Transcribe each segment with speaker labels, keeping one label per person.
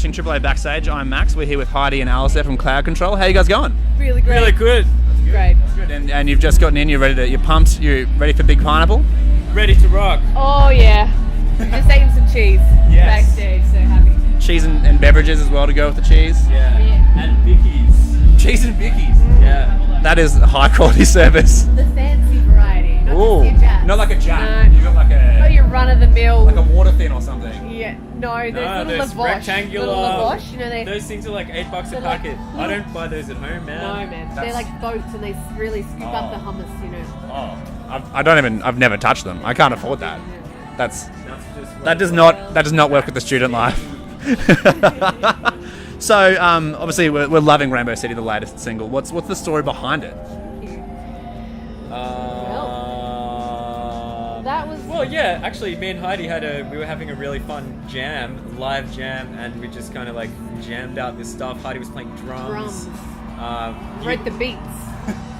Speaker 1: watching Triple A Backstage. I'm Max. We're here with Heidi and Alice from Cloud Control. How are you guys going?
Speaker 2: Really great.
Speaker 3: Really good.
Speaker 2: Great.
Speaker 1: Good. And you've just gotten in. You're pumped. You're ready for Big Pineapple.
Speaker 3: Ready to rock.
Speaker 2: Oh yeah. Just eating some cheese
Speaker 1: Yes.
Speaker 2: backstage, so happy.
Speaker 1: Cheese and beverages as well to go with the cheese.
Speaker 3: Yeah.
Speaker 2: Yeah.
Speaker 3: And Vicky's.
Speaker 1: Cheese and Vicky's.
Speaker 3: Yeah.
Speaker 1: That is high quality service.
Speaker 2: The fancy variety, not
Speaker 1: Ooh.
Speaker 2: just your jazz.
Speaker 1: Not like a jack.
Speaker 2: No.
Speaker 1: You've got like
Speaker 2: Not
Speaker 1: a
Speaker 2: your run of the mill.
Speaker 1: like a water thin or something.
Speaker 2: Yeah. No, there's
Speaker 3: No,
Speaker 2: little
Speaker 3: those
Speaker 2: lavosh.
Speaker 3: rectangular.
Speaker 2: Little lavosh, you know they.
Speaker 3: Those things are like $8 a
Speaker 2: They're like
Speaker 3: packet. I don't buy those at home, man.
Speaker 2: No man, they're like boats and they really scoop up the hummus, you know.
Speaker 1: Oh. I've never touched them. I can't afford that.
Speaker 3: That's just
Speaker 1: That does not work with the student life. So obviously we're loving Rainbow City, the latest single. What's the story behind it?
Speaker 2: That was.
Speaker 3: Well, yeah. Actually, me and Heidi we were having a really fun live jam, and we just kind of like jammed out this stuff. Heidi was playing drums.
Speaker 2: Wrote the beats.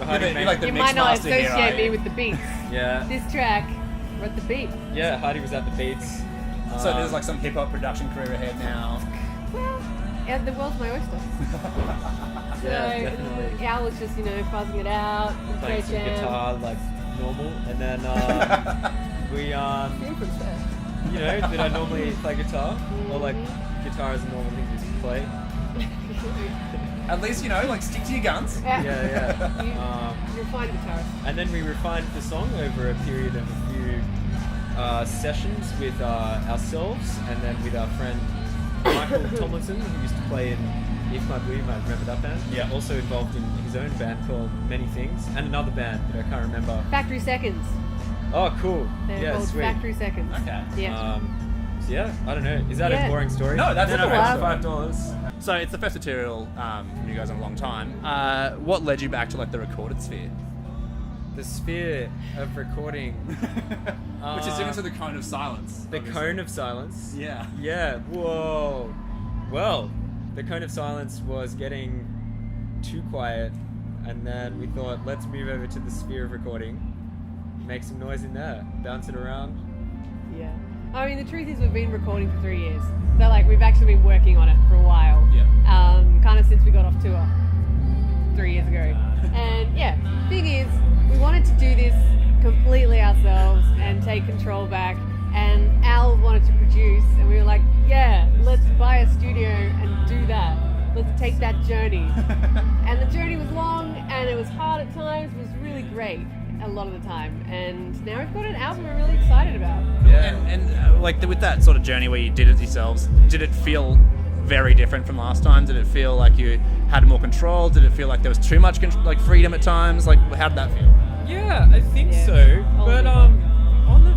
Speaker 3: Heidi made-
Speaker 1: like the
Speaker 2: You
Speaker 1: mix
Speaker 2: might not
Speaker 1: master here,
Speaker 2: associate
Speaker 1: are
Speaker 2: me
Speaker 1: you?
Speaker 2: with the beats.
Speaker 3: yeah.
Speaker 2: This track wrote the beat.
Speaker 3: Yeah. Heidi was at the beats.
Speaker 1: So there's like some hip hop production career ahead now.
Speaker 2: Well, yeah, the world's my oyster.
Speaker 3: Yeah, definitely.
Speaker 2: Al was just, fuzzing it out.
Speaker 3: Playing
Speaker 2: Great
Speaker 3: some
Speaker 2: jam.
Speaker 3: guitar like normal, and then we did I normally play guitar, or like guitar is a normal thing to play?
Speaker 1: At least like stick to your guns.
Speaker 3: Yeah.
Speaker 2: You're a fine guitarist.
Speaker 3: And then we refined the song over a period of a few sessions with ourselves, and then with our friend Michael Tomlinson, who used to play in If My Blue, I remember that band.
Speaker 1: Yeah.
Speaker 3: Also involved in his own band called Many Things, and another band that I can't remember.
Speaker 2: Factory Seconds.
Speaker 3: Oh, cool.
Speaker 2: They're
Speaker 3: Yeah,
Speaker 2: called
Speaker 3: sweet.
Speaker 2: Factory Seconds.
Speaker 1: Okay.
Speaker 2: Yeah.
Speaker 3: So yeah, I don't know. Is that
Speaker 2: Yeah.
Speaker 3: a boring story?
Speaker 1: No, that's
Speaker 3: no,
Speaker 1: a
Speaker 3: no,
Speaker 1: boring
Speaker 3: $5.
Speaker 1: So it's the first material from you guys in a long time. What led you back to like the recorded sphere?
Speaker 3: The sphere of recording.
Speaker 1: Which is different to the cone of silence.
Speaker 3: The
Speaker 1: obviously.
Speaker 3: cone of silence.
Speaker 1: Yeah.
Speaker 3: Yeah. Whoa. Well, the cone of silence was getting too quiet, and then we thought, let's move over to the sphere of recording, make some noise in there, bounce it around.
Speaker 2: Yeah. I mean, the truth is we've been recording for 3 years. So, we've actually been working on it for a while.
Speaker 1: Yeah.
Speaker 2: Kind of since we got off tour 3 years ago. And, yeah, thing is, we wanted to do this completely ourselves and take control back. And Al wanted to produce, and we were like, yeah, let's buy a studio and do that. Let's take that journey. And the journey was long, and it was hard at times. It was really great a lot of the time. And now we've got an album we're really excited about.
Speaker 3: Yeah.
Speaker 1: And with that sort of journey where you did it yourselves, did it feel very different from last time? Did it feel like you had more control? Did it feel like there was too much freedom at times? Like, how did that feel?
Speaker 3: Yeah, I think
Speaker 2: Yeah.
Speaker 3: so.
Speaker 2: All
Speaker 3: But
Speaker 2: the-
Speaker 3: on the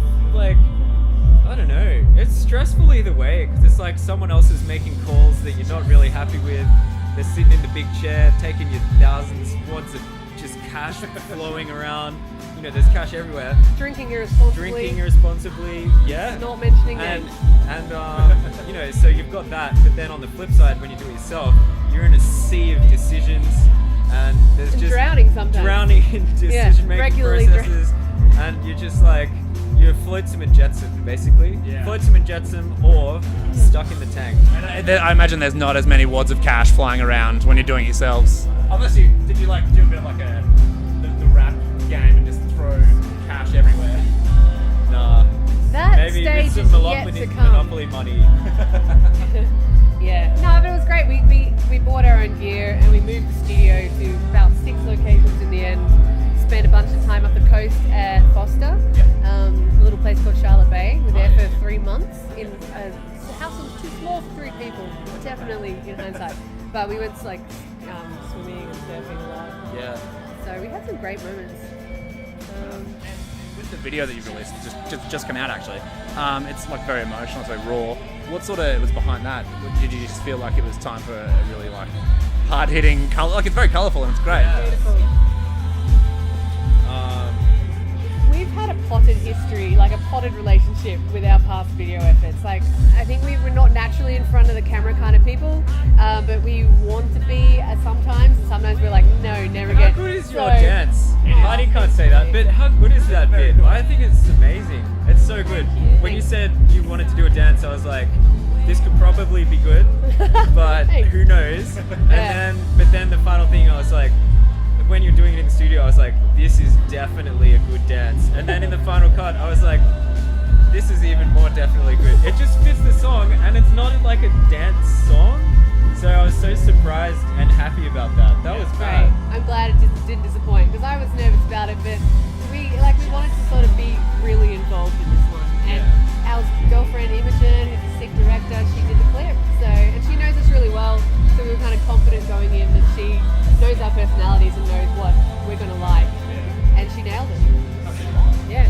Speaker 3: I don't know. It's stressful either way, because it's like someone else is making calls that you're not really happy with. They're sitting in the big chair, taking your thousands, wads of just cash flowing around. There's cash everywhere.
Speaker 2: Drinking irresponsibly.
Speaker 3: Drinking irresponsibly, yeah.
Speaker 2: Not mentioning
Speaker 3: And
Speaker 2: names.
Speaker 3: so you've got that. But then on the flip side, when you do it yourself, you're in a sea of decisions, and there's
Speaker 2: And
Speaker 3: just
Speaker 2: drowning sometimes.
Speaker 3: drowning in decision-making
Speaker 2: regularly
Speaker 3: processes, and you're just like, you're flotsam and jetsam, basically.
Speaker 1: Yeah.
Speaker 3: Flotsam and jetsam, or stuck in the tank.
Speaker 1: And I imagine there's not as many wads of cash flying around when you're doing it yourselves. Unless did you do a bit of the rap game and just throw cash everywhere?
Speaker 3: Nah.
Speaker 2: That
Speaker 3: Maybe
Speaker 2: stage
Speaker 3: with
Speaker 2: is
Speaker 3: some
Speaker 2: yet to come.
Speaker 3: Monopoly money.
Speaker 2: Yeah. No, but it was great. We bought our own gear and we moved the studio to about 6 locations in the end. Spent a bunch of time up the coast at Foster, a little place called Charlotte Bay. We were there for 3 months in a house that was too small for 3 people. Definitely in hindsight. But we went swimming and surfing a lot.
Speaker 3: Yeah.
Speaker 2: So we had some great moments.
Speaker 1: With the video that you've released, just come out actually, it's very emotional, it's very raw. What sort of was behind that? Did you just feel like it was time for a really hard-hitting color? It's very colourful and it's great.
Speaker 3: Yeah.
Speaker 2: Beautiful. We've had a potted history, a potted relationship with our past video efforts. I think we were not naturally in front of the camera kind of people, but we want to be sometimes, and sometimes we're like, no, never
Speaker 3: How
Speaker 2: again.
Speaker 3: good is your dance? Heidi can't say that, but how good is that bit? I think it's amazing. It's so good.
Speaker 2: Thank you.
Speaker 3: When you said you wanted to do a dance, I was like, this could probably be good, but
Speaker 2: Thanks.
Speaker 3: who knows?
Speaker 2: Yeah.
Speaker 3: But then the final thing, I was like, when you're doing it in the studio, I was like, this is definitely a good dance. And then in the final cut, I was like, this is even more definitely good. It just fits the song, and it's not like a dance song. So I was so surprised and happy about that. That was
Speaker 2: Great.
Speaker 3: bad.
Speaker 2: I'm glad it didn't disappoint because I was nervous about it, but we wanted to sort of be really involved in this one. And our girlfriend Imogen, who's a sick director, she did the clip. And she knows us really well, so we were kind of confident going in that she knows our personalities and knows what we're going to like. And she nailed it. Yeah.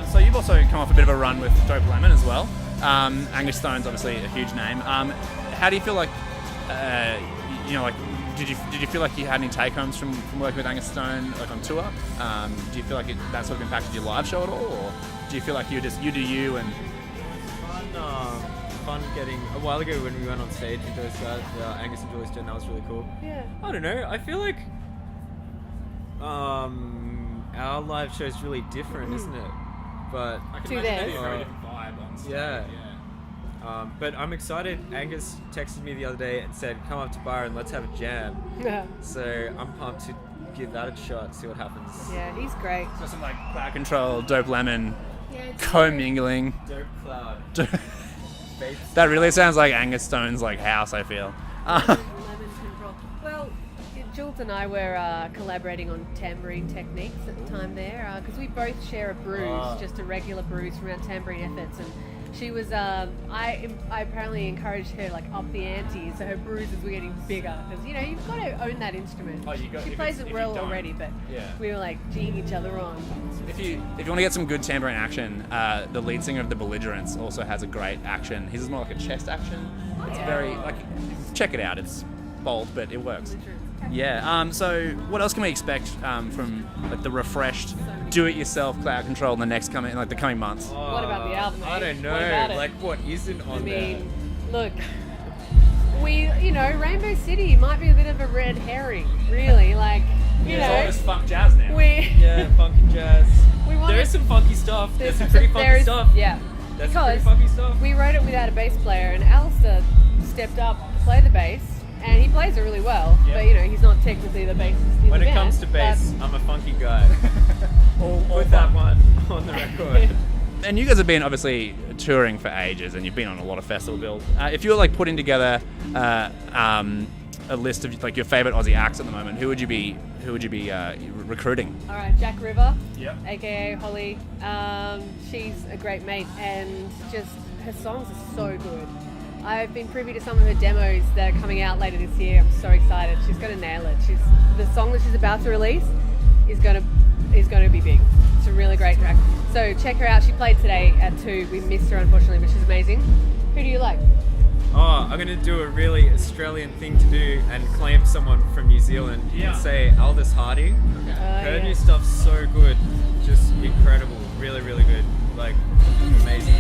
Speaker 1: And so you've also come off a bit of a run with Dope Lemon as well. Angus Stone's obviously a huge name. How do you feel like, did you feel like you had any take homes from working with Angus Stone like on tour? Do you feel like that sort of impacted your live show at all, or do you feel like you do you and?
Speaker 3: Fun getting a while ago when we went on stage with those guys, Angus and Julie Stone. That was really cool.
Speaker 2: Yeah.
Speaker 3: I don't know. I feel like our live show is really different, isn't it? But
Speaker 1: I
Speaker 2: can imagine that'd be a
Speaker 1: very
Speaker 3: theirs.
Speaker 1: different vibe on stage.
Speaker 3: Yeah. But I'm excited. Angus texted me the other day and said, "Come up to Byron, let's have a jam."
Speaker 2: Yeah.
Speaker 3: So I'm pumped to give that a shot, see what happens.
Speaker 2: Yeah, he's great.
Speaker 1: So some like Cloud Control, Dope Lemon,
Speaker 2: Yeah, it's
Speaker 1: commingling.
Speaker 3: Dope Cloud. Babe.
Speaker 1: That really sounds like Angus Stone's like house, I feel.
Speaker 2: Lemon control. Well, Jules and I were collaborating on tambourine techniques at the time there because we both share a bruise, just a regular bruise from our tambourine efforts. And she was, I apparently encouraged her like up the ante, so her bruises were getting bigger because you've got to own that instrument.
Speaker 1: Oh, you got-
Speaker 2: she
Speaker 1: if
Speaker 2: plays
Speaker 1: it's-
Speaker 2: it
Speaker 1: if
Speaker 2: well
Speaker 1: you don't,
Speaker 2: already, but
Speaker 1: yeah.
Speaker 2: we were like geeing each other on.
Speaker 1: If you want to get some good tambourine action, the lead singer of the Belligerents also has a great action. His is more like a chest action. It's very like, check it out. It's bold, but it works. Yeah. So what else can we expect from like the refreshed, do-it-yourself Cloud Control in the coming months?
Speaker 2: What about the album,
Speaker 3: I
Speaker 2: eh?
Speaker 3: don't know.
Speaker 2: What about it?
Speaker 3: Like, what isn't on
Speaker 2: I mean,
Speaker 3: there?
Speaker 2: look, Rainbow City might be a bit of a red herring, really. Like,
Speaker 1: It's all this funk jazz now.
Speaker 3: Yeah, funky jazz.
Speaker 2: We wanted-
Speaker 3: There is some funky stuff. There's some pretty funky stuff.
Speaker 2: Yeah.
Speaker 3: That's some pretty
Speaker 2: Because
Speaker 3: funky stuff.
Speaker 2: we wrote it without a bass player, and Alistair stepped up to play the bass, and he plays it really well.
Speaker 1: Yeah.
Speaker 2: But he's not technically the bassist in
Speaker 3: When
Speaker 2: the
Speaker 3: it
Speaker 2: band,
Speaker 3: comes to bass,
Speaker 2: but-
Speaker 3: I'm a funky guy. Put that one on the record.
Speaker 1: And you guys have been obviously touring for ages, and you've been on a lot of festival bills. If you were like putting together a list of like your favorite Aussie acts at the moment, who would you be recruiting?
Speaker 2: All right, Jack River,
Speaker 1: Yep.
Speaker 2: aka Holly. She's a great mate, and just her songs are so good. I've been privy to some of her demos that are coming out later this year. I'm so excited. She's going to nail it. The song that she's about to release is going to be big. It's a really great track. So check her out. She played today at 2. We missed her unfortunately, but she's amazing. Who do you like?
Speaker 3: Oh, I'm gonna do a really Australian thing to do and claim someone from New Zealand
Speaker 1: Yeah.
Speaker 3: and say Aldous Harding. Her
Speaker 2: Yeah.
Speaker 3: new stuff's so good, just incredible, really, really good, like amazing.